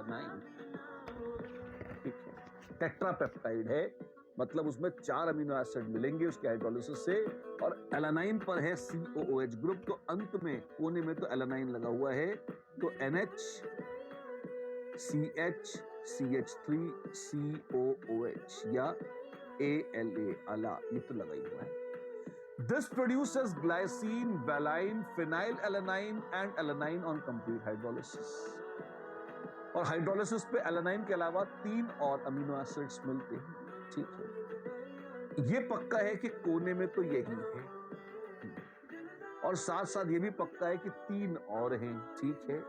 Alanine. ठीक है, tetrapeptide है, मतलब उसमें 4 अमीनो एसिड मिलेंगे उसके हाइड्रोलिसिस से, और एलानाइन पर है COOH ग्रुप, तो अंत में कोने में तो एलानाइन लगा हुआ है, तो NH CH CH3 COOH या ALA अला, ये तो लगा ही हुआ है। This produces glycine, valine, phenylalanine and alanine on complete hydrolysis. और हाइड्रोलिसिस पे एलानाइन के अलावा 3 और अमीनो एसिड्स मिलते हैं। ठीक है, ये पक्का है कि कोने में तो यही है, और साथ साथ ये भी पक्का है कि 3 और हैं। ठीक है,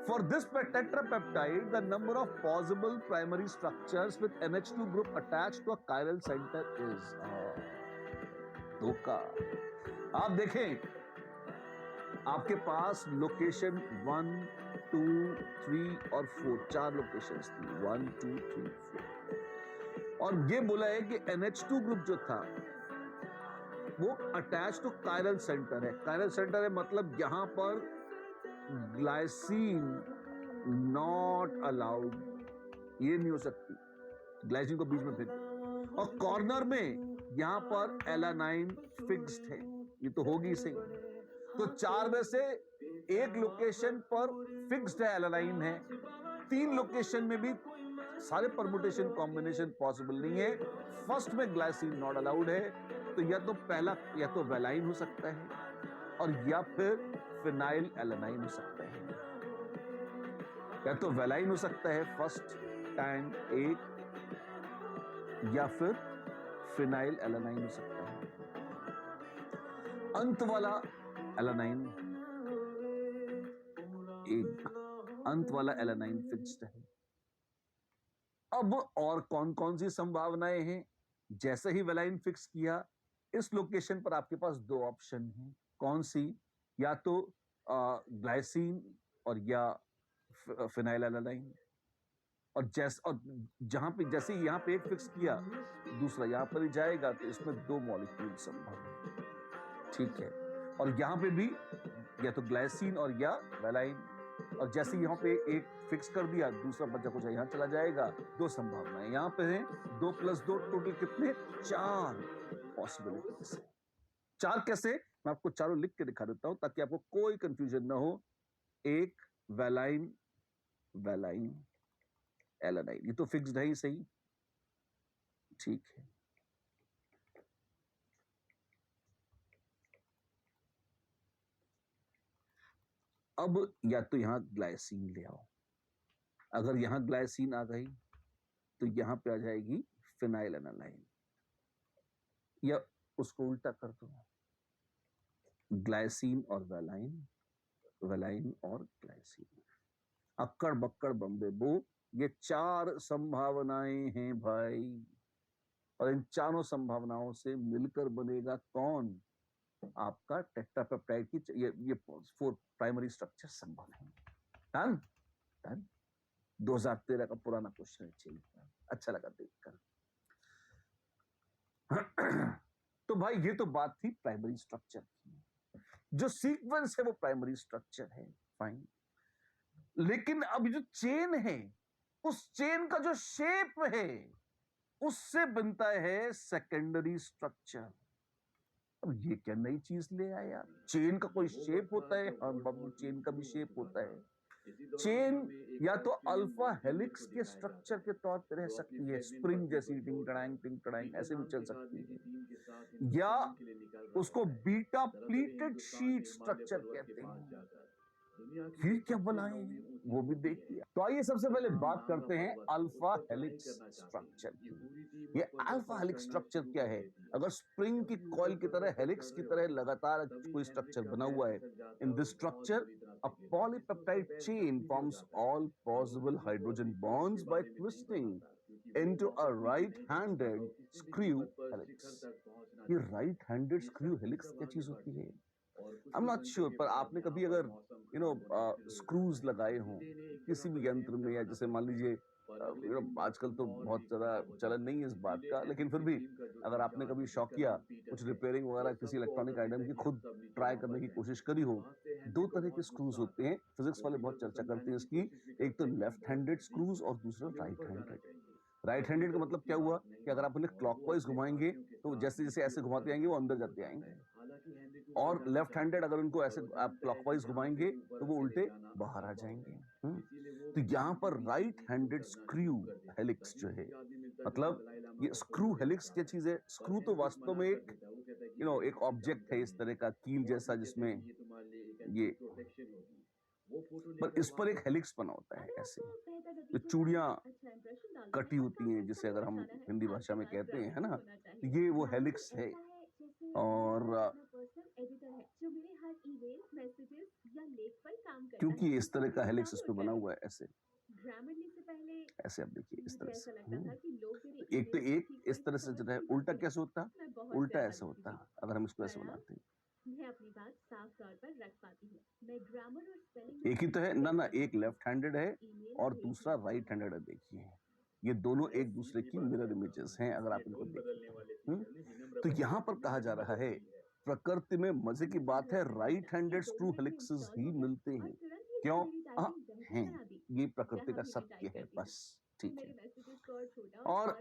for this tetrapeptide the number of possible primary structures with NH2 group attached to a chiral center is धोखा। आप देखें, आपके पास लोकेशन 1, 2, 3 और 4, 4 लोकेशंस थी, 1, 2, 3, 4, और ये बोला है कि NH2 ग्रुप जो था वो अटैच टू कायरल सेंटर है। कायरल सेंटर है मतलब यहां पर ग्लाइसिन नॉट अलाउड, ये नहीं हो सकती, ग्लाइसिन को बीच में फेंक, और कॉर्नर में यहां पर एलानाइन फिक्स्ड है, ये तो होगी सही। तो 4 में से 1 लोकेशन पर फिक्स्ड है, एलानाइन है, 3 लोकेशन में भी सारे परमुटेशन कॉम्बिनेशन पॉसिबल नहीं है। फर्स्ट में ग्लाइसिन नॉट अलाउड है, तो या तो पहला या तो वेलाइन हो सकता है, और या फिर फिनाइल एलानाइन हो सकता है, या तो वेलाइन हो सकता है फर्स्ट टाइम 1, या फिर फिनाइल एलानाइन हो सकता है। अंत वाला एलानाइन, एक अंत वाला एलानाइन फिक्स्ड है। अब और कौन कौन सी संभावनाएं हैं? जैसे ही वेलाइन फिक्स किया, इस लोकेशन पर आपके पास 2 ऑप्शन हैं। कौन सी? या तो ग्लाइसिन और या फिनाइल एलानाइन, और जहां पे जैसे यहां पे एक फिक्स किया, दूसरा यहां पर ही जाएगा, तो इसमें 2 मॉलिक्यूल संभव है। ठीक है, और यहां पे भी या तो ग्लाइसिन और या वेलाइन, और जैसे यहां पे एक फिक्स कर दिया, दूसरा बच्चा कुछ यहां चला जाएगा। 2 संभावनाएं यहां पे हैं, 2 + 2 टोटल कितने? 4 पॉसिबिलिटीज। 4 कैसे? मैं आपको चारों लिख के दिखा देता हूं ताकि आपको कोई कंफ्यूजन ना हो। 1 वेलाइन, वेलाइन, एलानाइन, ये तो फिक्स्ड है ही सही। ठीक है, अब या तो यहां ग्लाइसिन ले आओ, अगर यहां ग्लाइसिन आ गई तो यहां पे आ जाएगी फिनाइल एलानाइन, या उसको उल्टा कर दो, ग्लाइसिन और वेलाइन, वेलाइन और ग्लाइसिन, अक्कड़ बक्कड़ बम्बे बो। ये 4 संभावनाएं हैं भाई, और इन चारों संभावनाओं से मिलकर बनेगा कौन? आपका टेट्रापेप्टाइड की ये 4 प्राइमरी स्ट्रक्चर संभव है। Done done. 2013 का पुराना क्वेश्चन है, अच्छा लगा देखकर। तो भाई ये तो बात थी प्राइमरी स्ट्रक्चर की, जो सीक्वेंस है वो प्राइमरी स्ट्रक्चर है, फाइन। लेकिन अब जो चेन है, उस चेन का जो शेप है, उससे बनता है सेकेंडरी स्ट्रक्चर। अब ये क्या नई चीज ले आया यार? चेन का कोई शेप होता है? हाँ बाबू, चेन का भी शेप होता है। चेन या तो अल्फा हेलिक्स के स्ट्रक्चर के तौर पर रह सकती है, स्प्रिंग जैसी टिंग टड़ांग ऐसे भी चल सकती है, या उसको बीटा प्लीटेड शीट स्ट्रक्चर कहते हैं। फिर क्या बनाए वो भी देखिए। तो आइए सबसे पहले बात करते हैं अल्फा हेलिक्स स्ट्रक्चर की। ये अल्फा हेलिक्स स्ट्रक्चर क्या है? अगर स्प्रिंग की कॉइल की तरह, हेलिक्स की तरह लगातार कोई स्ट्रक्चर बना हुआ है, in this structure a polypeptide chain forms all possible hydrogen bonds by twisting into a right-handed screw helix. ये right-handed screw helix क्या चीज होती है? I'm not sure, पर आपने कभी अगर स्क्रूज लगाए हों किसी भी यंत्र में, या जैसे मान लीजिए आजकल तो बहुत ज़्यादा चलन नहीं है इस बात का, लेकिन फिर भी अगर आपने कभी शौक किया कुछ रिपेयरिंग वगैरह किसी इलेक्ट्रॉनिक आइटम की खुद ट्राई करने की कोशिश करी हो, 2 तरह के स्क्रूज़ होते हैं, फिज़िक्स वाले बहुत चर्चा करते हैं इसकी, एक तो लेफ्ट हैंडेड स्क्रूज़ और दूसरा राइट हैंडेड। राइट हैंडेड का मतलब क्या हुआ कि अगर आप उन्हें क्लॉकवाइज़ घुमाएँगे, तो जैसे-जैसे ऐसे घुमाते जाएँगे वो अंदर जाते आएँगे। और लेफ्ट हैंडेड अगर उनको ऐसे आप क्लॉकवाइज घुमाएंगे तो वो उल्टे बाहर आ जाएंगे। तो यहाँ पर राइट हैंडेड स्क्रू हेलिक्स जो है, मतलब ये स्क्रू हेलिक्स क्या चीज है? स्क्रू तो वास्तव में एक एक ऑब्जेक्ट है इस तरह का कील जैसा जिसमें ये, पर इस पर एक हेलिक्स बना होता है ऐसे, जो चूड़ियां कटी होती हैं जिसे अगर हम हिंदी भाषा में कहते हैं, है ना, तो ये वो हेलिक्स है। और क्योंकि इस तरह का हेलिक्स इस पे बना हुआ है ऐसे, ऐसे आप देखिए इस तरह से। एक तो एक इस तरह से जो है उल्टा कैसे होता, उल्टा ऐसे होता अगर हम इसको ऐसे बनाते हैं। मैं अपनी बात साफ तौर पर रख पाती हूँ। मैं ग्रामर और स्पेलिंग एक ही तो है ना, एक लेफ्ट हैंडेड है और दूसरा राइट हैंडेड है। देखिए ये दोनों एक दूसरे की मिरर इमेजेस हैं अगर आप इनको देखें। तो यहाँ पर कहा जा रहा है प्रकृति में मजे की बात है राइट हैंडेड स्क्रू हेलिक्सेस ही मिलते हैं। क्यों? हैं, ये प्रकृति का सत्य है बस। ठीक है। और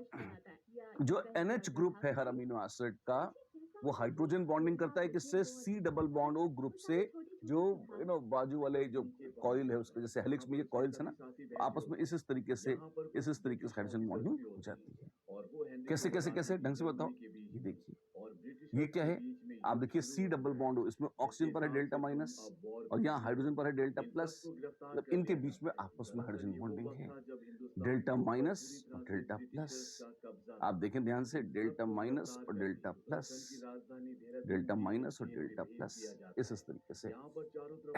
जो NH ग्रुप है हर अमीनो एसिड का, वो हाइड्रोजन बॉन्डिंग करता है किससे? C double bond O group से, जो बाजू वाले जो कॉइल है उसके जैसे हेलिक्स में ये कॉइल्स है ना, आपस में इस तरीके से हाइड्रोजन बॉन्डिंग हो जाती है। कैसे कैसे कैसे ढंग से बताओ। ये देखिए ये क्या है, आप देखिए C डबल बॉन्ड हो, इसमें ऑक्सीजन पर है डेल्टा माइनस और यहाँ हाइड्रोजन पर है डेल्टा प्लस, मतलब इनके बीच में आपस में हाइड्रोजन बॉन्डिंग है, डेल्टा माइनस और डेल्टा प्लस। आप देखें ध्यान से, डेल्टा माइनस और डेल्टा प्लस, डेल्टा माइनस और डेल्टा प्लस, इस तरीके से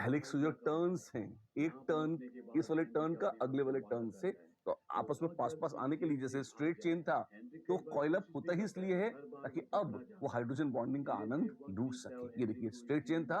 हेलिक्स जो टर्न्स हैं, एक टर्न इस वाले टर्न का अगले वाले टर्न से तो आपस में पास पास आने के लिए, जैसे स्ट्रेट चेन था तो कॉइल अप होता ही इसलिए है ताकि अब वो हाइड्रोजन बॉन्डिंग का आनंद लूट सके। ये देखिए स्ट्रेट चेन था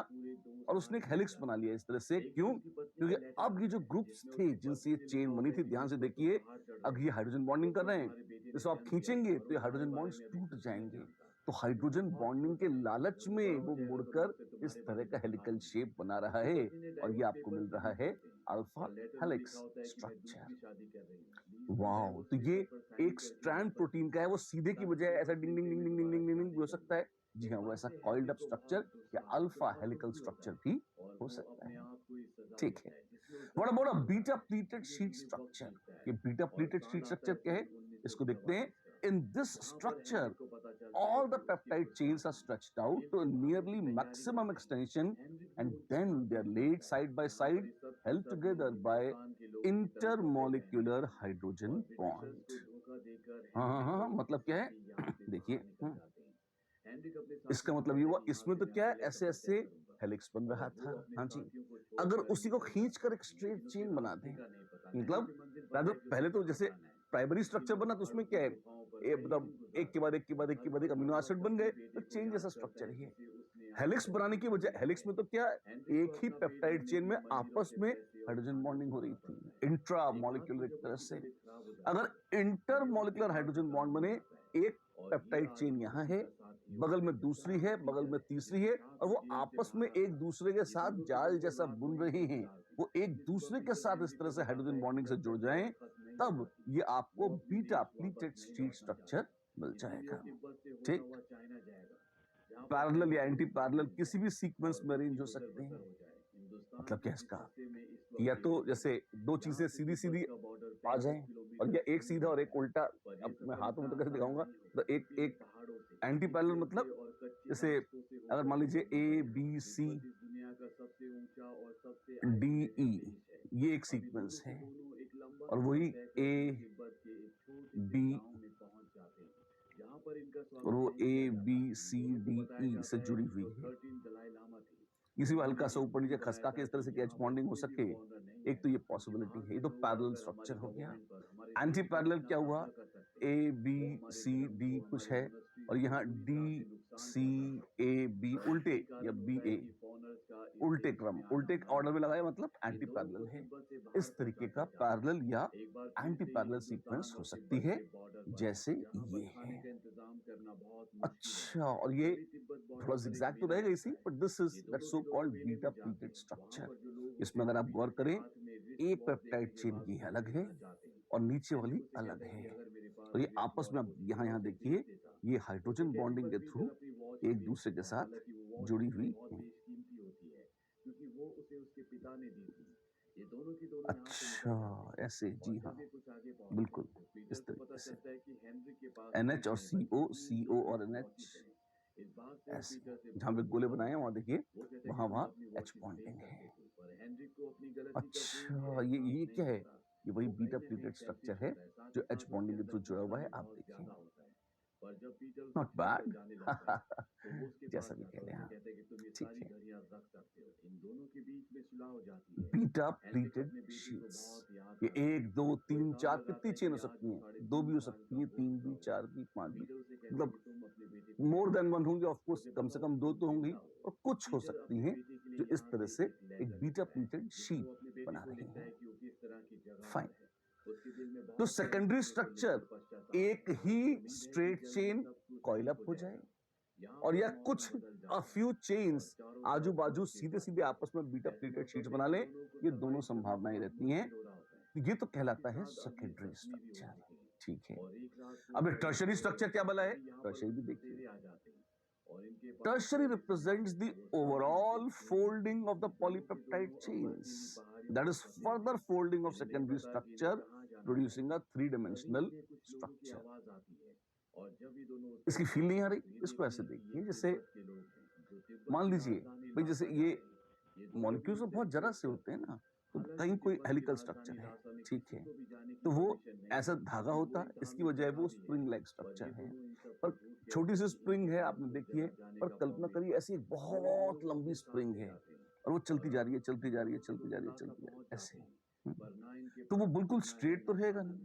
और उसने एक हेलिक्स बना लिया इस तरह से। क्यों? क्योंकि अब ये जो ग्रुप्स थे जिनसे ये चेन बनी थी, ध्यान से देखिए, अब ये हाइड्रोजन बॉन्डिंग कर रहे हैं, इसको आप खींचेंगे तो ये हाइड्रोजन बॉन्ड्स टूट जाएंगे। तो हाइड्रोजन बॉन्डिंग के लालच में वो मुड़कर इस तरह का हेलिकल शेप बना रहा है और ये आपको मिल रहा है अल्फा हेलिक्स स्ट्रक्चर। वाओ! तो ये एक स्ट्रैंड प्रोटीन का है, वो सीधे की बजाय ऐसा डिंग डिंग डिंग डिंग डिंग डिंग डिंग हो सकता है। जी हाँ, वो ऐसा कॉइल्ड अप स्ट्रक्चर या अल्फा हेलिकल स्ट्रक्चर भी हो सकता है। ठीक है। What about a beta pleated sheet structure? ये बीटा प्लीटेड शीट स्ट्रक्चर क्या है? इसको देखते हैं। In this structure, all the peptide chains are stretched out to a nearly maximum extension and then they are laid side by side, held together by intermolecular hydrogen bond. हाँ, मतलब क्या है? देखिए, इसका मतलब ये हुआ, इसमें तो क्या है, ऐसे ऐसे हेलिक्स बन रहा था। हाँ जी, अगर उसी को खींचकर एक स्ट्रेट चेन बना दें, मतलब पहले तो जैसे प्राइमरी स्ट्रक्चर बना तो उसमें क्या है, मतलब एक के बाद एक के बाद एक के बाद एक अमीनो एसिड बन गए, तो चेन जैसा स्ट्रक्चर ही है। हेलिक्स बनाने की वजह, हेलिक्स में तो क्या एक ही पेप्टाइड चेन में आपस में हाइड्रोजन बॉन्डिंग हो रही थी इंट्रा मॉलिक्यूलर एक तरह से। अगर इंटर मॉलिक्यूलर हाइड्रोजन बॉन्ड बने, एक पेप्टाइड चेन यहाँ है, बगल में दूसरी है, बगल में तीसरी है, और वो आपस में एक दूसरे के साथ जाल जैसा बुन रहे हैं, वो एक दूसरे के साथ इस तरह से हाइड्रोजन बॉन्डिंग से जुड़ जाएं, तब ये आपको बीटा प्लीटेड शीट स्ट्रक्चर मिल जाएगा। ठीक, पैरेलल या एंटी पैरेलल किसी भी सीक्वेंस में अरेंज हो सकते हैं। मतलब क्या इसका, या तो जैसे दो चीजें सीधी सीधी आ जाएं, और या एक सीधा और एक उल्टा। अब मैं हाथों में तो कैसे दिखाऊंगा, तो एक एंटी पैरेलल मतलब जैसे अगर मान लीजिए A B C D E, ये एक सीक्वेंस है, और वही ए बी और वो A B C D E से जुड़ी हुई है। किसी भी हल्का सा ऊपर नीचे खसका के इस तरह से कैच बॉन्डिंग हो सके, एक तो ये पॉसिबिलिटी है। ये तो पैरेलल स्ट्रक्चर हो गया। एंटी पैरेलल क्या हुआ, ए बी सी डी कुछ है और यहाँ डी सी ए बी उल्टे या बी ए उल्टे क्रम, उल्टे ऑर्डर में लगाया मतलब एंटी पैरेलल है। इस तरीके का पैरेलल या एंटी पैरेलल सीक्वेंस हो सकती है जैसे ये है। अच्छा, और ये थोड़ा zigzag तो रहेगा इसी, but this is that so called beta pleated structure. इसमें अगर आप गौर करें, एक पेप्टाइड चेन की अलग है और नीचे वाली अलग है, और ये आपस में अब यहाँ देखिए, ये हाइड्रोजन बॉन्डिंग के थ्रू एक दूसरे के साथ जुड़ी हुई है। अच्छा, ऐसे, जी हाँ, बिल्कुल इस तरीके से NH और CO और NH ऐसे, जहां पे गोले बनाए हैं वहां देखिए, वहां H बॉन्डिंग है। अच्छा, ये क्या है? ये वही बीटा प्लीटेड स्ट्रक्चर है जो H बॉन्डिंग के थ्रू जुड़ा हुआ है। आप देखिए, नॉट बैड जैसा भी कह लें आप, ठीक है। बीटा प्लीटेड शीट्स, ये 1 2 3 4 कितनी चेन हो सकती हैं? 2 भी हो सकती हैं, 3 भी, 4 भी, 5 भी, मतलब मोर देन वन होंगे ऑफ कोर्स, कम से कम 2 तो होंगी, और कुछ हो सकती हैं जो इस तरह से एक बीटा प्लीटेड शीट बना रही हैं। फाइन। तो सेकेंडरी स्ट्रक्चर एक ही स्ट्रेट चेन कॉइल अप हो जाए, और या कुछ अ फ्यू चेन्स आजू बाजू सीधे सीधे आपस में बीटा प्लीटेड शीट्स बना ले, ये दोनों संभावनाएं रहती हैं। ये तो कहलाता है सेकेंडरी स्ट्रक्चर, ठीक है। अब टर्शरी स्ट्रक्चर क्या बला है? टर्शरी भी देखिए, tertiary represents the overall folding of the polypeptide chains, that is further folding of secondary structure producing a three-dimensional structure. इसकी फील नहीं आ रही? इसको ऐसे देखिए, जैसे मान लीजिए भाई, जैसे ये मॉलिक्यूल्स बहुत जरा से होते हैं ना, तो कहीं कोई हेलिकल स्ट्रक्चर है, ठीक है, तो वो ऐसा धागा होता है, इसकी वजह वो स्प्रिंग लाइक स्ट्रक्चर है, पर छोटी सी स्प्रिंग है, आपने देखी है, पर कल्पना करिए ऐसी बहुत लंबी स्प्रिंग है और वो चलती जा रही है, चलती जा रही है, चलती जा रही है, चलती जा रही है, ऐसे। तो वो बिल्कुल स्ट्रेट तो रहेगा नहीं,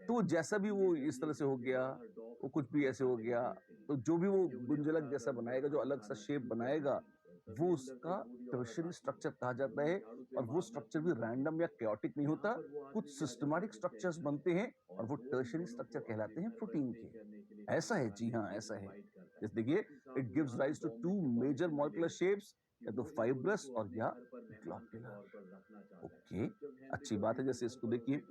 तो जैसा भी वो इस तरह से हो गया, वो कुछ भी ऐसे हो गया, तो जो भी वो गुंजलक जैसा बनाएगा, जो अलग सा शेप बनाएगा, वो उसका टर्शरी स्ट्रक्चर कहा जाता है। और वो स्ट्रक्चर भी रैंडम या कैओटिक नहीं होता, कुछ सिस्टमैटिक स्ट्रक्चर्स बनते हैं और वो टर्शरी स्ट्रक्चर कहलाते हैं प्रोटीन के। ऐसा है, जी हाँ, ऐसा है। जैसे देखिए, it gives rise to two major molecular shapes, या तो फाइब्रस और या ग्लोब्युलर। ओके, अच्छी बात है। जैसे इसको देखिए,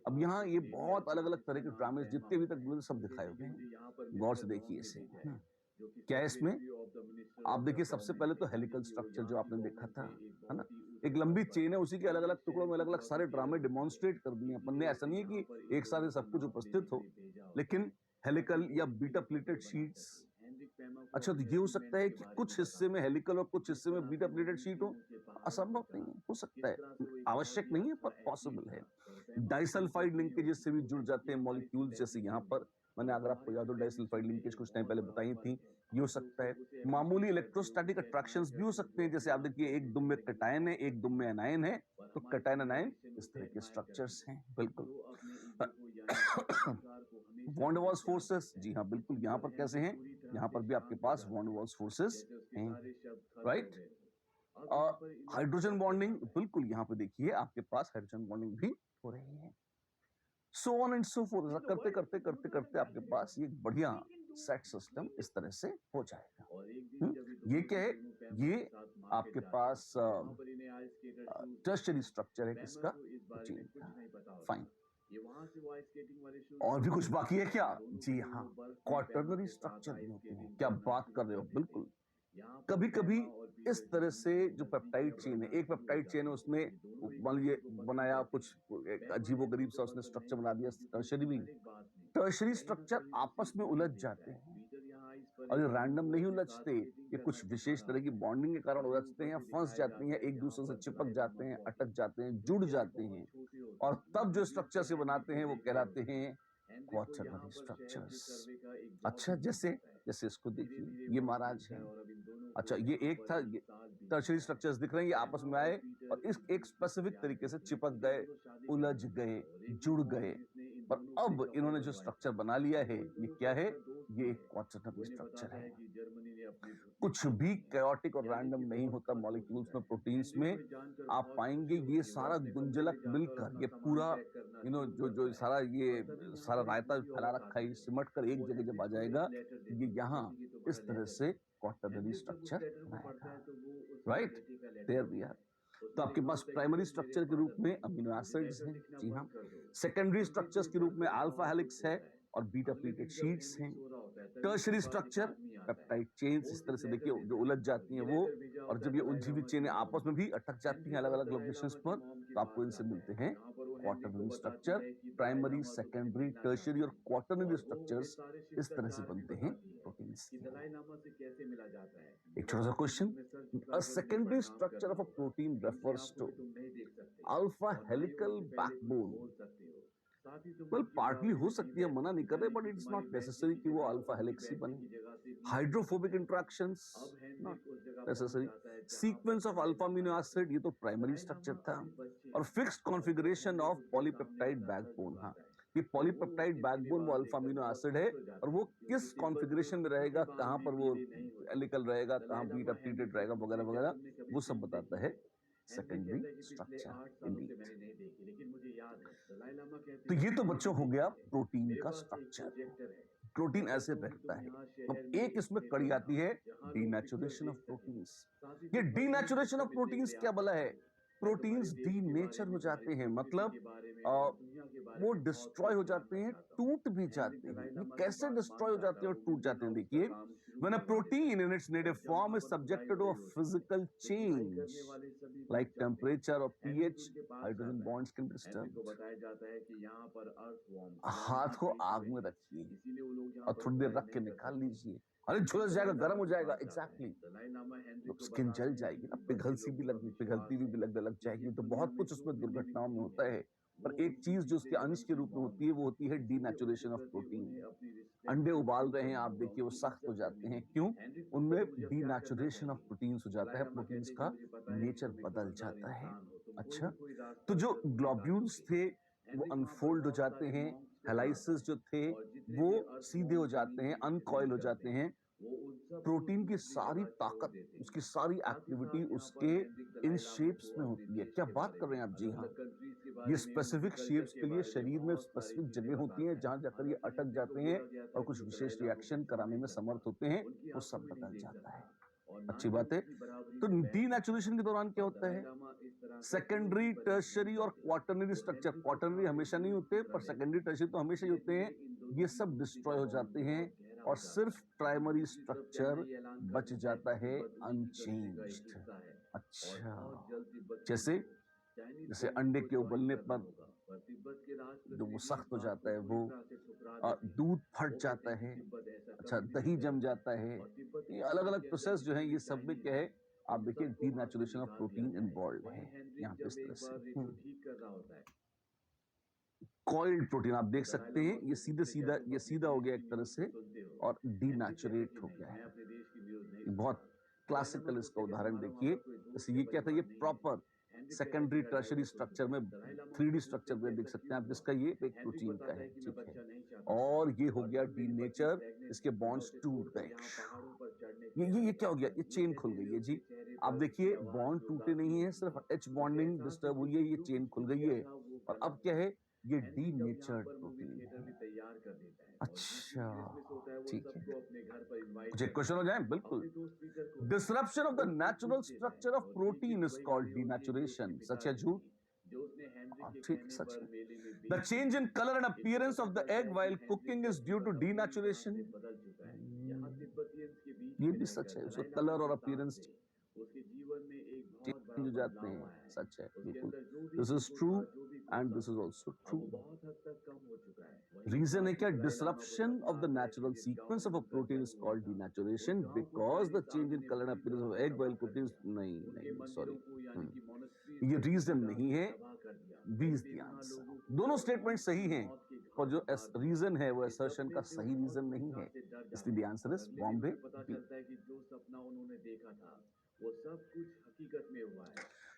अब यहाँ ये बहुत अलग अलग तरह के ड्रामे जितने भी तक मुझे सब दिखाए हुए हैं, गौर से देखिए इसे। क्या है इसमें? आप देखिए, सबसे पहले तो हेलिकल स्ट्रक्चर जो आपने देखा था, है ना, एक लंबी चेन है, उसी के अलग अलग टुकड़ों में अलग अलग सारे ड्रामे डिमॉन्स्ट्रेट कर दिए अपन ने। ऐसा नहीं है कि एक साथ सब कुछ उपस्थित हो, लेकिन हेलिकल या बीटा प्लीटेड शीट्स। अच्छा, तो ये हो सकता है कि कुछ हिस्से में हेलिकल और कुछ हिस्से में बीटा प्लीटेड शीट हो? असंभव नहीं है, हो सकता है, आवश्यक नहीं है, पर पॉसिबल है। डाइसल्फाइड लिंकेजेस से भी जुड़ जाते हैं मॉलिक्यूल्स, जैसे यहाँ पर मैंने, अगर आपको याद हो, डाइसल्फाइड लिंकेज कुछ टाइम पहले बताई थी, ये हो सकता है। मामूली इलेक्ट्रोस्टैटिक अट्रैक्शंस भी हो सकते हैं, जैसे आप देखिए, एक दुम में कटायन है, एक दुम में एनायन है, तो कटायन एनायन इस तरह के स्ट्रक्चर्स हैं, बिल्कुल। वॉन वाल्स फोर्सेस, जी हाँ, बिल्कुल, यहाँ पर कैसे हैं? यहाँ पर भी आपके पास वॉन वाल्स फोर्सेस हैं, राइट। हाइड्रोजन बॉन्डिंग, बिल्कुल, यहाँ पे देखिए आपके पास हाइड्रोजन बॉन्डिंग भी हो रही है। So on and so fourth, करते करते करते करते आपके पास ये बढ़िया सेट सिस्टम इस तरह से हो जाएगा। ये क्या है? ये आपके पास टर्शरी स्ट्रक्चर है किसका? प्रोटीन का। फाइन। और भी कुछ बाकी है क्या? जी हाँ, क्वार्टरनरी स्ट्रक्चर भी होते हैं। क्या बात कर रहे हो, बिल्कुल। कभी कभी इस तरह से जो पेप्टाइड चेन है, एक पेप्टाइड चेन है, उसने मान लीजिए बनाया कुछ अजीबोगरीब सा उसने स्ट्रक्चर बना दिया, टर्शरी भी। टर्शरी स्ट्रक्चर आपस में उलझ जाते हैं, और ये रैंडम नहीं उलझते, ये कुछ विशेष तरह की बॉन्डिंग के कारण उलझते हैं, फंस जाते हैं, एक दूसरे से चिपक जाते हैं, अटक जाते हैं, जुड़ जाते हैं, और तब जो स्ट्रक्चर से बनाते हैं वो कहलाते हैं क्वार्टरनरी स्ट्रक्चर्स। अच्छा, जैसे जैसे इसको देखिए, ये महाराज है। अच्छा, ये एक था, ये टर्शरी स्ट्रक्चर्स दिख रहे हैं, ये आपस में आए और इस एक स्पेसिफिक तरीके से चिपक गए, उलझ गए, जुड़ गए, पर अब इन्होंने जो स्ट्रक्चर बना लिया है, ये क्या है? ये एक क्वार्टरनरी स्ट्रक्चर है। कुछ भी chaotic और random नहीं होता molecules में, proteins में। आप पाएंगे ये सारा गुंजलक मिलकर ये पूरा जो सारा ये सारा रायता फैला रखा है, ये सिमट कर एक जगह जब आ जाएगा, ये यहाँ इस तरह से क्वाटरनरी स्ट्रक्चर बनाएगा, राइट? There we are. तो आपके पास प्राइमरी स्ट्रक्चर के रूप में अमीनो एसिड्स हैं, जी हाँ। सेकेंडरी स्ट्रक्चर्स के रूप में अल्फा हेलिक्स है और बीटा प्लेटेड शीट्स हैं। टर्शरी स्ट्रक्चर पेप्टाइड चेन्स, इस तरह से देखिए जो उलझ जाती हैं वो, और जब ये उलझी हुई चेनें आपस में भी अटक जाती हैं अलग अलग लोकेशंस पर, तो आपको इनसे मिलते हैं quaternary structure. Primary, secondary, tertiary और क्वाटरनरी स्ट्रक्चर्स इस तरह से बनते हैं प्रोटीन्स। एक छोटा सा question, a secondary structure of a protein refers to alpha helical backbone. Well partly हो सकती है, मना नहीं कर रहे, बट इट्स नॉट नेसेसरी कि वो अल्फा हेलिक्स ही बने। Hydrophobic interactions not necessary. Sequence of alpha amino acid, ये तो प्राइमरी स्ट्रक्चर था। और fixed configuration of polypeptide backbone, हाँ ये पॉलीपेप्टाइड बैकबोन वो अल्फा अमीनो एसिड है, और वो किस कॉन्फ़िगरेशन में रहेगा, कहां पर वो हेलिकल रहेगा, कहां बीटा प्लेटेड रहेगा, वगैरह वगैरह, वो सब बताता है सेकेंडरी स्ट्रक्चर इंडीड। तो ये तो बच्चों हो गया प्रोटीन का स्ट्रक्चर। प्रोटीन ऐसे रहता है। अब एक इसमें कड़ी आती है डीनेचुरेशन ऑफ प्रोटीन्स। ये डीनेचुरेशन ऑफ प्रोटीन्स क्या भला है? प्रोटीन्स डीनेचर हो जाते हैं, मतलब वो डिस्ट्रॉय हो जाते हैं, टूट भी जाते हैं। ये कैसे डिस्ट्रॉय हो जाते हैं और टूट जाते हैं? देखिए, when a protein in its native form is subjected to a physical change like temperature or pH, hydrogen bonds can be disturbed। हाथ को आग में रखिए और थोड़ी देर रख के निकाल लीजिए, अरे झुलस जाएगा, गर्म हो जाएगा। एग्जैक्टली, स्किन जल जाएगी ना, पिघलती भी लग जाएगी। तो बहुत कुछ उसमें दुर्घटनाओं में होता है, पर एक चीज जो उसके अंश के रूप में होती है वो होती है डीनेचुरेशन ऑफ प्रोटीन। अंडे उबाल रहे हैं आप, देखिए वो सख्त हो जाते हैं, क्यों? उनमें डीनेचुरेशन ऑफ प्रोटीन्स हो जाता है, प्रोटीन्स का नेचर बदल जाता है। अच्छा, तो जो ग्लोब्यूल्स थे वो अनफोल्ड हो जाते हैं, हेलाइसिस जो थे वो सीधे हो जाते हैं, अनकॉइल हो जाते हैं। प्रोटीन की सारी ताकत, उसकी सारी एक्टिविटी उसके इन शेप्स में होती है। क्या बात कर रहे हैं आप? जी हाँ, ये स्पेसिफिक शेप्स के लिए शरीर में स्पेसिफिक जगह होती हैं जहां जाकर ये अटक जाते हैं और कुछ विशेष रिएक्शन कराने में समर्थ होते हैं, वो सब बदल जाता है। अच्छी बात है। तो डीनेचुरेशन के दौरान क्या होता है? सेकेंडरी, टर्शरी और क्वाटरनरी स्ट्रक्चर, क्वाटरनरी हमेशा नहीं होते पर सेकेंडरी, टर्शरी तो हमेशा ही होते हैं, ये सब डिस्ट्रॉय हो जाते हैं और सिर्फ प्राइमरी स्ट्रक्चर बच जाता है अनचेंज्ड। अच्छा, जैसे अंडे के उबलने पर जो वो सख्त हो जाता है, वो दूध फट जाता है, अच्छा दही जम जाता है, ये अलग अलग प्रोसेस जो है, ये सब में क्या है आप देखिए डीनेचुरेशन ऑफ प्रोटीन इन्वॉल्व है यहाँ पे इस तरह से। कॉइल्ड प्रोटीन आप देख सकते हैं, ये सीधा हो गया एक तरह से और डीनेचुरेट हो गया है। बहुत क्लासिकल इसका उदाहरण देखिए, जैसे ये क्या था, ये प्रॉपर सेकेंडरी टर्शरी स्ट्रक्चर में 3D स्ट्रक्चर में देख सकते हैं आप, जिसका ये एक प्रोटीन का है, ठीक है, और ये हो गया डीनेचर, इसके बॉन्ड्स टूट गए। ये क्या हो गया? ये चेन खुल गई है जी। आप देखिए बॉन्ड टूटे नहीं है, सिर्फ H बॉन्डिंग डिस्टर्ब हुई है, ये चेन खुल गई है, और अब क्या है, ये डीनेचर्ड प्रोटीन है। अच्छा, ठीक है, कुछ एक क्वेश्चन हो जाए? बिल्कुल। Disruption of the natural structure of protein is called denaturation. सच है झूठ? ठीक है, सच है। The change in colour and appearance of the egg while cooking is due to denaturation. ये भी सच है, उसका कलर और अपीयरेंस चेंज हो जाते हैं, सच है, बिल्कुल। This is true and this is also true. Reason है क्या? Disruption of the natural sequence of a protein is called denaturation because the change in colour and appearance of egg while cooking. नहीं, sorry, ये reason नहीं है, B is the answer. दोनों statement सही हैं, और जो रीजन है वो असर्शन का सही रीजन नहीं है, इसलिए द आंसर इज बॉम्बे B.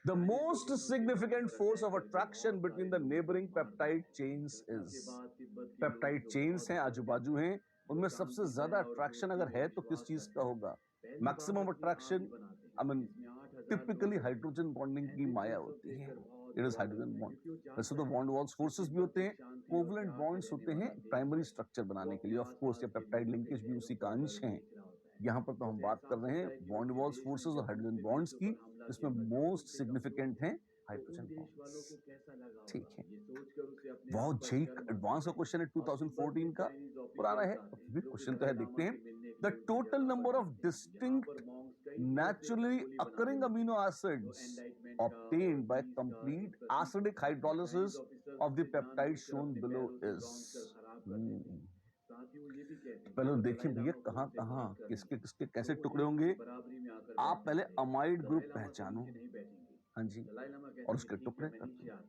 The most significant force of attraction between the neighboring peptide chains is, peptide chains हैं, आजू बाजू हैं, उनमें सबसे ज्यादा अट्रैक्शन अगर है तो किस चीज का होगा? Maximum attraction, I mean typically hydrogen bonding की माया होती है, इट इज हाइड्रोजन बॉन्ड। वैसे तो बॉन्ड वॉल्स फोर्सेस भी होते हैं, कोवलेंट बॉन्ड्स होते हैं प्राइमरी स्ट्रक्चर बनाने के लिए, ऑफ कोर्स ये पेप्टाइड लिंकेज भी उसी का अंश है। यहाँ पर तो हम बात कर रहे हैं बॉन्ड वॉल्स फोर्सेस और हाइड्रोजन बॉन्ड्स की, जिसमें मोस्ट सिग्निफिकेंट है हाइड्रोजन बॉन्ड्स। ठीक है, बहुत जी एडवांस का क्वेश्चन है, 2014 का, पुराना है फिर भी क्वेश्चन तो है। देखते हैं, the total number of distinct naturally occurring amino acids obtained by complete acidic hydrolysis of the peptide shown below is पहले देखिए भैया कहां कहां किसके किसके कैसे टुकड़े होंगे। आप पहले अमाइड ग्रुप पहचानो, हाँ जी, और उसके टुकड़े कर दो।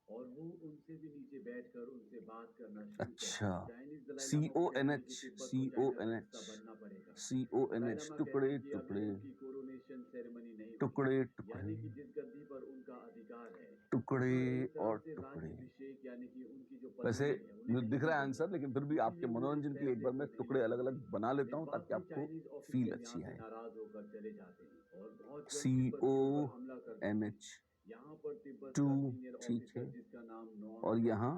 और वो उनसे भी नीचे बैठकर उनसे बात करना शुरू। अच्छा, CONH, CONH, CONH, टुकड़े टुकड़े टुकड़े टुकड़े टुकड़े और टुकड़े। वैसे मुझे दिख रहा है आंसर, लेकिन फिर भी आपके मनोरंजन के लिए एक बार मैं टुकड़े अलग अलग बना लेता हूं ताकि आपको फील अच्छी आए। CONH 2, ठीक है, और यहाँ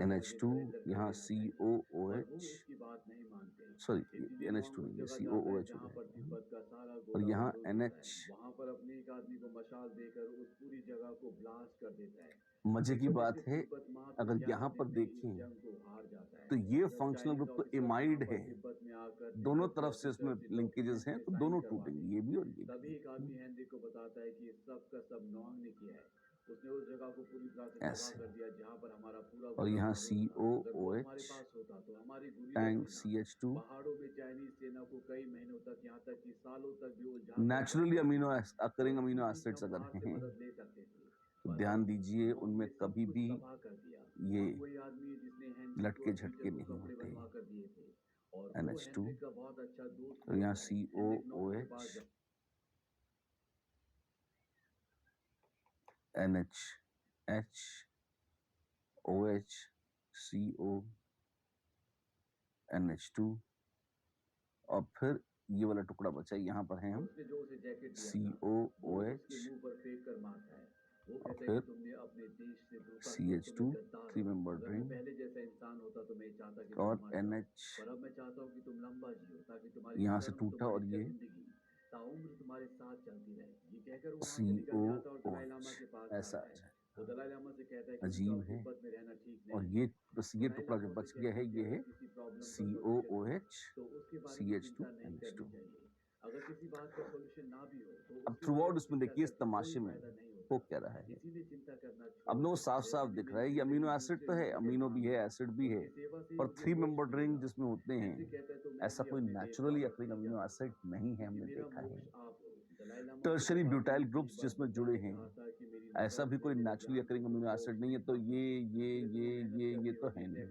NH2, यहाँ COOH, सॉरी NH2 नहीं है, COOH हो गया, और यहाँ NH। मजे की बात है, अगर यहाँ पर देखें तो ये फंक्शनल ग्रुप तो इमाइड है, दोनों तरफ से इसमें लिंकेजेस हैं, तो दोनों टूटेंगे, ये भी और ये भी। ऐसे, और यहाँ COOH, tank CH2, naturally occurring amino acids अगर हैं तो ध्यान दीजिए उनमें कभी भी ये लटके झटके नहीं होते। NH2, तो यहाँ COOH, NH, OH, CO, NH2, और फिर ये वाला टुकड़ा बचा, यहाँ पर हैं हम, COOH, और फिर CH2, 3 मेंबर्ड रिंग, और NH, यहाँ से टूटा और ये COOH, ऐसा आ जाए, अजीब है। और ये बस ये टुकड़ा जो बच गया है ये है COOH, CH2, NH2। अब थ्रू आउट उसमें देखिए इस तमाशे में हो क्या रहा है, अब नो साफ साफ दिख रहा है ये अमीनो एसिड तो है, अमीनो भी है एसिड भी है, पर 3 मेंबर्ड रिंग जिसमें होते हैं, ऐसा कोई नेचुरली अकरिंग अमीनो एसिड नहीं है, हमने देखा है। टर्शरी ब्यूटाइल ग्रुप्स जिसमें जुड़े हैं, ऐसा भी कोई नेचुरली अकरिंग अमीनो एसिड नहीं है, तो ये तो है नहीं,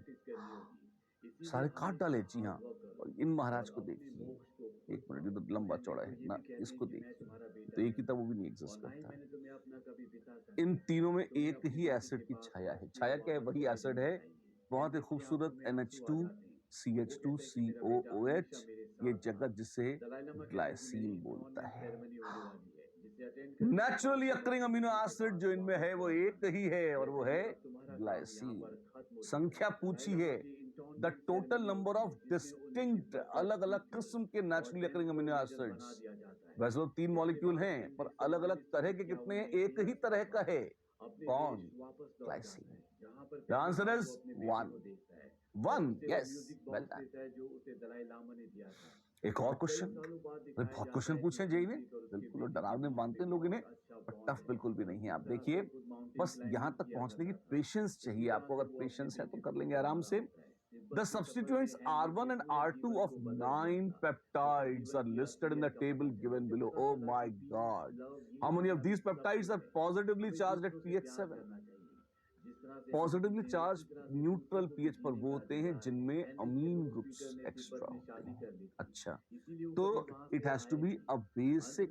सारे काट डाले। जी हाँ, और इन महाराज को देखिए, एक मिनट, ये तो लंबा चौड़ा है ना, इसको देखिए, तो एक ही था, वो भी नहीं एग्जिस्ट करता। इन तीनों में एक ही एसिड की छाया है, छाया क्या है, वही एसिड है, बहुत ही खूबसूरत NH2, CH2, COOH, ये जगह जिसे ग्लाइसिन बोलता है। नेचुरली अकरिंग अमीनो एसिड जो इनमें है वो एक ही है, और वो है ग्लाइसिन। संख्या पूछी है, the total number of distinct अलग अलग किस्म के नेचुरली अकरिंग अमीनो एसिड्स, वैसे तो 3 मॉलिक्यूल हैं, पर अलग अलग तरह के कितने हैं, एक ही तरह का है, कौन, glycine. The answer is 1, yes, well done. एक और क्वेश्चन, बहुत क्वेश्चन पूछे जेई ने, बिल्कुल डरावने मानते हैं लोग इन्हें, पर टफ बिल्कुल भी नहीं है। आप देखिए, बस यहां तक पहुंचने की पेशेंस चाहिए आपको, अगर पेशेंस है तो कर लेंगे आराम से। The substituents R1 and R2 of 9 peptides are listed in the table given below. Oh my God! How many of these peptides are positively charged at pH 7? Positively charge neutral pH पर वो होते हैं जिनमें अमीन groups extra होते हैं। अच्छा, तो it has to be a basic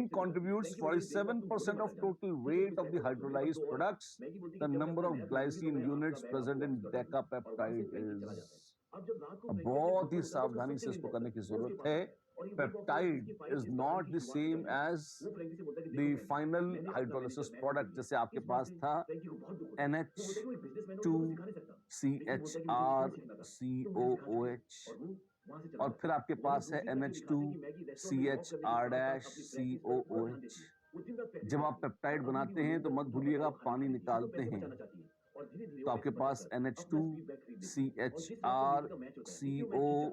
glycine contributes 47% of total weight of the hydrolyzed products. The number of glycine units present in decapeptide is. अब बहुत ही सावधानी से इसको करने की जरूरत है. Peptide is not the same as the final hydrolysis product. जैसे आपके पास था NH2CHRCOOH और फिर आपके पास है NH2CHR-COOH. जब आप पेप्टाइड बनाते हैं तो मत भूलिएगा पानी निकालते हैं तो आपके पास NH2CHRCO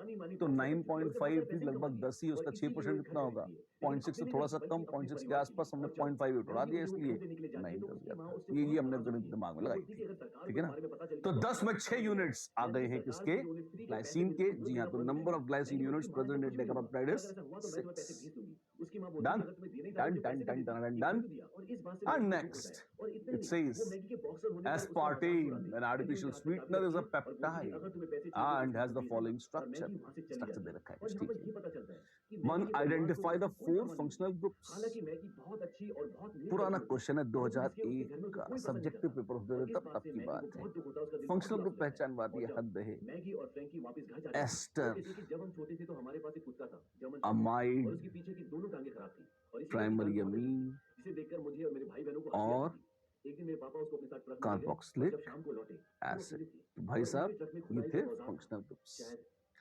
जानी मानी तो बॉक्सर बन चुकी है, उसने बहुत 9.5 सारे थी, पैसे लगभग कमा लिए 10 ही, और उसका इतनी 6% ये घर कितना होगा? खरीदती है। लेकिन 0.6 से अपने थोड़ा लिए सा नहीं, कम, बल्कि अपने 0.6 के परिवार के आसपास लिए। हमने और जब 0.5 उड़ा मैगी दिया, और जो वो इसलिए खरीदने निकले जाती है 9 तो कर उसकी दिया माँ था। उससे ये बहुत हमने बात गणित करती है। दिमाग में वो लगाई बोलती है थी, कि अगर सरकार ठीक को है इस ना? बारे में पता चल तो गया तो 10 आपका में घर 6 खत्म हो जाएगा। यूनिट्स आ यानी गए कि हैं सरकार किसके? खुद उन्हें फ्री के पैसे ग्लाइसिन देती के। थी, जो जी हाँ, देना तो बंद कर नंबर दिया। ऑफ ग्लाइसिन लेकिन यूनिट्स उसकी माँ ने प्रेजेंट कुछ इन भी नहीं बोला। डेकाप्टाइड और इज अगर ऐसा हुआ तो मैं तुम्हें पैसे 6। भेज दूंगी। उसकी माँ बोलती Done? कि अगर तुम्हें देने ही था तो Done, मुझे done, पैसे दे done, देती। done, and ये done. क्यों दिया? और इस बात से And मैगी को दुख होता है। next, और इतना ही it नहीं, वो says मैगी के बॉक्सर होने पर उसका मजाक भी aspartame, उड़ाती। an मैगी artificial उनके हाथ में चाबी sweetener, is रखती a और बोलती कि peptide अगर तुम्हें पैसे चाहिए तो and मुझे has यहाँ the भेज देना। following और structure. मैगी वहां से चली Structure जाती दे है। रखा है और कुछ, यहाँ ठीक पर है। ये पता चलता है कि One, मैगी के परिवार को identify उससे the कोई 4 संबंध नहीं था। functional groups. हालांकि मैगी बहुत अच्छी और बहुत नेक पुराना लड़की होती क्वेश्चन है, लेकिन इसके उसके 2001 घर में उसे का कोई पसंद नहीं सब्जेक्टिव करता। पेपर होते और थे, इस तब बात तब से की मैगी को बात है। बहुत दुख होता है, उसका दिल बहुत फंक्शनल उदास ग्रुप हो जाता है। पहचानवादी और जब हद है। मैगी और फ्रैंकी वापस घर जाते हैं तो वो एस्टर, कहती है कि जब हम छोटे थे तो हमारे पास एक कुत्ता था, जर्मन शेफर्ड, और अमाइड, उसके पीछे की दोनों टांगें खराब थी और इसीलिए उसकी प्राइमरी जान बहुत अजीब थी, अमीन जिसे देखकर मुझे और मेरे भाई बहनों को हंसी आती और थी। एक दिन मेरे पापा उसको अपने साथ ट्रक में ले गए और जब कार्बोक्सिलिक शाम को लौटे तो वो एसिड। अकेले थे तो भाई और उनके साहब, ट्रक में ये खुदाई का थे औजार था। Functional groups. शायद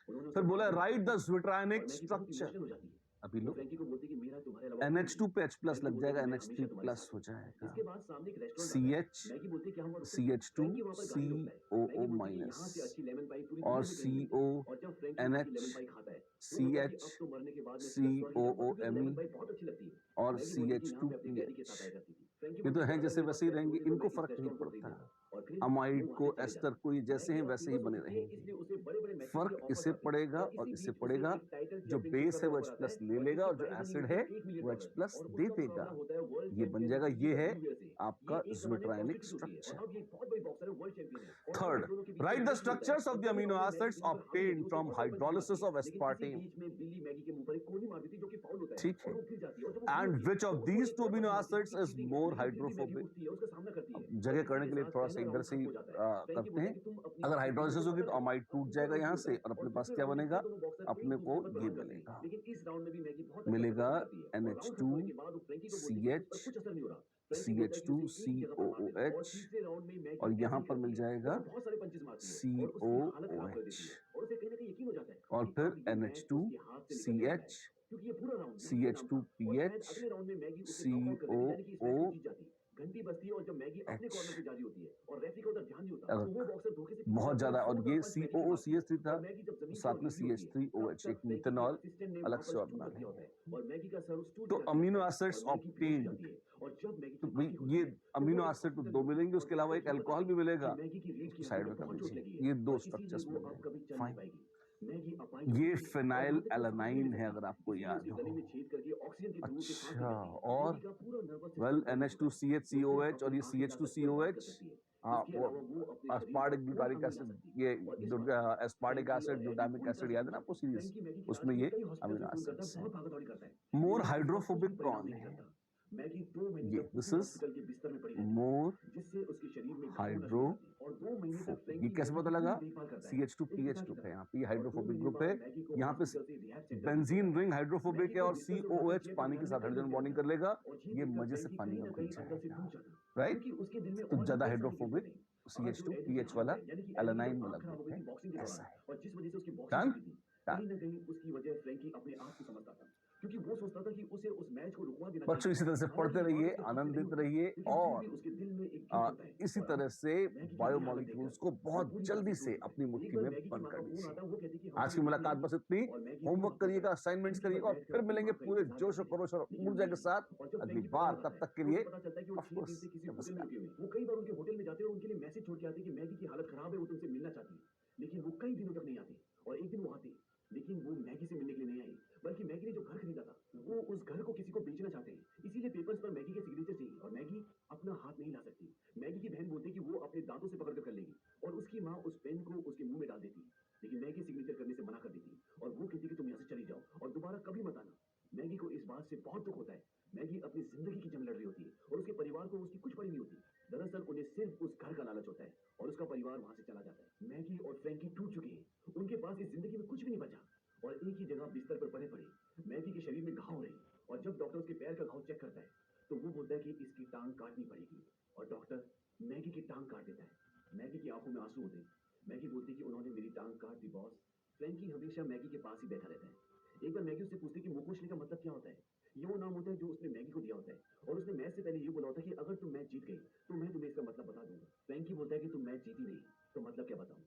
उन्होंने फिर उसे बोला मार दिया राइट द होगा। और स्विट्रानिक मैगी बहुत स्ट्रक्चर। इमोशनल हो जाती है अभी वो लो फ्रैंकी को बोलती कि मेरा तुम्हारे अलावा कोई NH2 नहीं। पे H प्लस फ्रैंकी लग बोलता है जाएगा, कि मैं NH3 हमेशा तुम्हारे प्लस साथ हो हूँ। जाएगा, इसके बाद सामने एक रेस्टोरेंट आता है। CH मैगी बोलती है कि हम वहाँ रुक सकते हैं। CH2 फ्रैंकी वहाँ पर गाड़ी रोकता है। मैगी COO बोलती है कि माइनस यहाँ से अच्छी लेमन पाई पूरी और दुनिया में कहीं नहीं मिलती। CO और जब फ्रैंकी वहाँ की NH लेमन पाई खाता है, वो बोलता है कि अब CH तो मरने के बाद मैं सीधा स्वर्ग ही जाऊँगा क्योंकि लेमन COOMe पाई बहुत अच्छी लगती है। और मैगी बोलती है कि यहाँ मैं अपने डैडी के CH2PH। साथ आया करती थी। फ्रैंकी ये तो बोलती है कि हैं अगर जैसे मेरे पास वैसे ही पैसे रहेंगे, होते तो इनको मैं इस फर्क नहीं रेस्टोरेंट को खरीद पड़ता। लेता। और फिर वो अमाइड वहाँ को से चले एस्टर जाता। को ये जैसे हैं मैगी अब वैसे ही फेमस हो बने चुकी है, रहेंगे। इसलिए उसे बड़े-बड़े मैगजीन के फर्क ऑफर्स इसे आते हैं। पड़ेगा और और इसी इसे बीच उसे पड़ेगा, एक टाइटल जो चैंपियनशिप का बेस भी है वो ऑफर H आता है प्लस ले और लेगा जिसकी और जो प्राइस मनी एसिड होती है है $1 वो H मिलियन प्लस और दे उसका देगा। मुकाबला होता है वर्ल्ड ये बन चैंपियन जाएगा, ये है डब्ल्यूबीए से। ये आपका एक ज़माने में ज्वेट्रायनिक कॉन्स्टिट्यूट होती है और स्ट्रक्चर। अब ये एक बहुत बड़ी बॉक्सर है, वर्ल्ड चैंपियन है। और अब इन थर्ड, दोनों के बीच में write the मैच भी होता है structures और of the पहले amino राउंड में मैगी acids बिल्ली पर हावी रहती obtained है, उसे from बहुत सारे पंचेस मारती hydrolysis है। of लेकिन इसी aspartame। बीच में बिल्ली मैगी के मुंह पर एक कोहनी मार देती है जो कि फाउल होता है ठीक और है। वो गिर जाती है और जब वो गिर And होती है which तो of उसको these एक two और amino बात मारती है acids कि is चीटिंग है more लेकिन फिर भी मैगी hydrophobic? उठती है उसका सामना करती है अब और जगह इसी करने के के लिए साथ थोड़ा सा पहला इधर राउंड से खत्म ही हो जाता है। फ्रैंकी करते बोलता है हैं। कि तुम अपनी अगर हार से दूसरे हाइड्रोलिसिस पर होगी मत तो जाओ अमाइड और टूट दूसरा जाएगा राउंड यहाँ शुरू होता से, है और और अपने पास दूसरे क्या राउंड में बनेगा? फिर दोनों बॉक्सर एक अपने को दूसरे पर ये प्रहार करते हैं। मिलेगा, लेकिन इस राउंड में भी मैगी बहुत अच्छा मिलेगा प्रदर्शन करती है और राउंड खत्म होने के बाद वो फ्रैंकी को बोलती है कि उस पर NH2 कुछ असर नहीं हो रहा। फ्रैंकी बोलता है कि CH2 उसे एक ही जगह पर मार देना और COOH तीसरे राउंड में मैगी और ऐसे यहाँ ही पर करती मिल है। जाएगा उसे बहुत सारे पंचेस मारती है और उसकी हालत खराब कर देती है COOH और उसे कहीं न कहीं यकीन हो जाता है और कि फिर अब ये मैच NH2 उसके हाथ से निकलने वाला है। CH क्योंकि ये पूरा राउंड मैगी का नाम था और शायद CH2PH अगले राउंड में मैगी उसे नॉकआउट कर देती यानी कि इस मैच को जीत COOH। जाती। घंटी बजती है और जब मैगी अपने कॉर्नर पे जा रही होती है और रेफरी का उधर ध्यान नहीं होता तो वो बॉक्सर धोखे से पीछे बहुत जाता है और ज्यादा, और जोरदार ये पंच मैगी के मारती है COOCH3 था, और मैगी जब तो जमीन की साथ ओर में गिर रही होती है तब CH3OH, तक एक फ्रैंकी के मिथेनॉल असिस्टेंट ने अलग वहां से पर और स्टूल बना रख दिया होता लिया। है और मैगी का सर उस स्टूल तो पे जाके अमीनो लगता है एसिड्स और मैगी बेहोश हो ऑब्टेन्ड, जाती है और जब मैगी तो की भाई आंखें ये खुलती है तो वो अमीनो एक एसिड तो हॉस्पिटल दो में होती है मिलेंगे, और उसके अलावा एक डॉक्टर ये अल्कोहल बताते भी हैं कि मिलेगा, मैगी की रीढ़ की उसको हड्डी साइड में में कर बहुत चोट लीजिए। लगी है ये दो और इसीलिए स्ट्रक्चर्स वो मिल अब गए। कभी चल नहीं फाइन। पाएगी। मैगी अपाहिज हो ये चुकी है और फिनाइल यहाँ तक कि वो सांस भी एलानाइन नहीं है, सकती अगर आपको इसीलिए याद उसके गले हो। में छेद करके ऑक्सीजन के थ्रू उसे सांस ली अच्छा, जाती है। और मैगी का पूरा नर्वस वेल सिस्टम बंद हो चुका है। वो सिर्फ NH2CHCOH और अपनी ये आंखें हिला सकती है और बात कर CH2COH, सकती है। हाँ इसके वो अलावा वो अपने शरीर का अस्पार्टिक कोई ग्लूटारिक अंग नहीं हिला एसिड, सकती ये और इस वक्त एस्पार्टिक फ्रैंकी एसिड और एबी ग्लूटामिक पूरी तरह एसिड, से याद है टूट ना आपको जाते हैं। सीरीज, फ्रैंकी मैगी के इलाज उसमें के लिए ये कई हॉस्पिटल अमीनो में फोन करता है, एसिड्स हैं। बहुत भागा-दौड़ी करता है, मोर लेकिन इस वक्त कुछ हाइड्रोफोबिक भी परिणाम कौन नहीं है? निकलता। मैगी 2 महीने ये तक दिस उसी इज हॉस्पिटल के बिस्तर में पड़ी रहती है, मोर जिससे उसके शरीर में घाव होना शुरू हो जाते हैं और 2 महीने तक हाइड्रोफोबिक। ये फ्रैंकी कैसे मैगी पता की लगा? पूरी देखभाल करता है, एक पिता CH2PH की ग्रुप है तरह। यहाँ पे, ये और 2 हाइड्रोफोबिक महीने ग्रुप है। बाद मैगी को यहाँ पे हॉस्पिटल से रिहैब सेंटर भेजा बेंजीन जाता रिंग है। हाइड्रोफोबिक मैगी है को और बिस्तर से उठाकर COOH चेयर पर पानी के बिठाने में साथ कई हाइड्रोजन घंटे बॉन्डिंग लगता कर है लेगा, और ये ये देखकर मजे से फ्रैंकी पानी कहीं में न घुल कहीं अंदर से जाएगा। टूट जाता, राइट? क्योंकि उसके दिल में तो और भी ज्यादा कई सारी दिक्कतें हाइड्रोफोबिक थी। आज जो एडी की CH2PH हालत वाला है, यानी कि एडी की एलानाइन जब वाला आँख खराब हो ग्रुप गई है। थी बॉक्सिंग के ऐसा दौरान है। और जिस वजह से उसकी बॉक्सिंग डन रुकी थी, डन। कहीं न कहीं उसकी वजह फ्रैंकी अपने आप को समझता था, क्योंकि वो सोचता था कि उसे उस मैच को रुकवा देना बच्चों चाहिए इसी था। तरह से हालाँकि पढ़ते ये बात रहिए, उसके हाथ से नहीं आनंदित होती, रहिए, लेकिन फिर भी और उसके दिल में एक गिल्ट होता है इसी और तरह अब से मैगी की ये हालत बायोमोलिक्यूल्स देखकर को वो बहुत पूरी तरह जल्दी से टूट से चुका है। अपनी एक मुट्ठी बार में मैगी की बंद माँ कर का फ़ोन लीजिए। आता है, वो कहती है कि हम आज की तुम्हें मिलने मुलाकात आई बस हैं इतनी। और मैगी होमवर्क बहुत खुश है। करिएगा, असाइनमेंट्स चुटकी भर करिएगा और बैठकर फिर अपनी मिलेंगे माँ का पूरे इंतज़ार जोश और करते हैं, खरोश और लेकिन वो ऊर्जा नहीं के आई साथ और जब अगली फ्रैंकी पता बार। लगाता तब है, तक के तो लिए उसे पता चलता है कि वो ऑफ 6 दिन कोर्स से किसी होटल में नमस्कार। रुके हुए हैं। वो कई बार उनके होटल में जाते हैं और उनके लिए मैसेज छोड़ के आते हैं कि मैगी की हालत खराब है, वो तुमसे मिलना चाहती है। लेकिन वो कई दिनों तक नहीं आती और एक दिन वो आती, लेकिन वो मैगी से मिलने के लिए नहीं आई, बल्कि मैगी ने जो घर खरीदा था, वो उस घर को किसी को बेचना चाहते हैं। इसीलिए पेपर्स पर मैगी के सिग्नेचर चाहिए और मैगी अपना हाथ नहीं ला सकती। मैगी की बहन बोलती है कि वो अपने दांतों से पकड़ कर लेगी और उसकी माँ उस पेन को उसके मुंह में डाल देती, लेकिन मैगी सिग्नेचर करने से मना कर देती और वो कहती कि तुम यहाँ से चली जाओ और दोबारा कभी मत आना। मैगी को इस बात से बहुत दुख होता है। मैगी अपनी जिंदगी की जंग लड़ रही होती है और उसके परिवार को उसकी कुछ पड़ी नहीं होती। दरअसल उन्हें सिर्फ उस घर का लालच होता है और उसका परिवार वहां से चला जाता है। मैगी और फ्रैंकी टूट चुके हैं, उनके पास इस जिंदगी में कुछ भी नहीं बचा और एक ही जगह बिस्तर पर पड़े पड़े। मैगी के शरीर में घाव हो रहे हैं और जब डॉक्टर उसके पैर का घाव चेक करता है तो वो बोलता है कि इसकी टांग काटनी पड़ेगी और डॉक्टर मैगी की टांग काट देता है। मैगी की आंखों में आंसू होते हैं। मैगी बोलती है कि उन्होंने मेरी टांग काट दी बॉस। फ्रैंकी हमेशा मैगी के पास ही बैठा रहता है। एक बार मैगी उससे पूछती है कि मुखोशली का मतलब क्या होता है। ये वो नाम होता है जो उसने मैगी को दिया होता है और उसने मैच से पहले ये बोला होता है कि अगर तुम मैच जीत गई तो मैं तुम्हें इसका मतलब बता दूंगा। फ्रैंकी बोलता है कि तुम मैच जीती नहीं तो मतलब क्या बताऊं।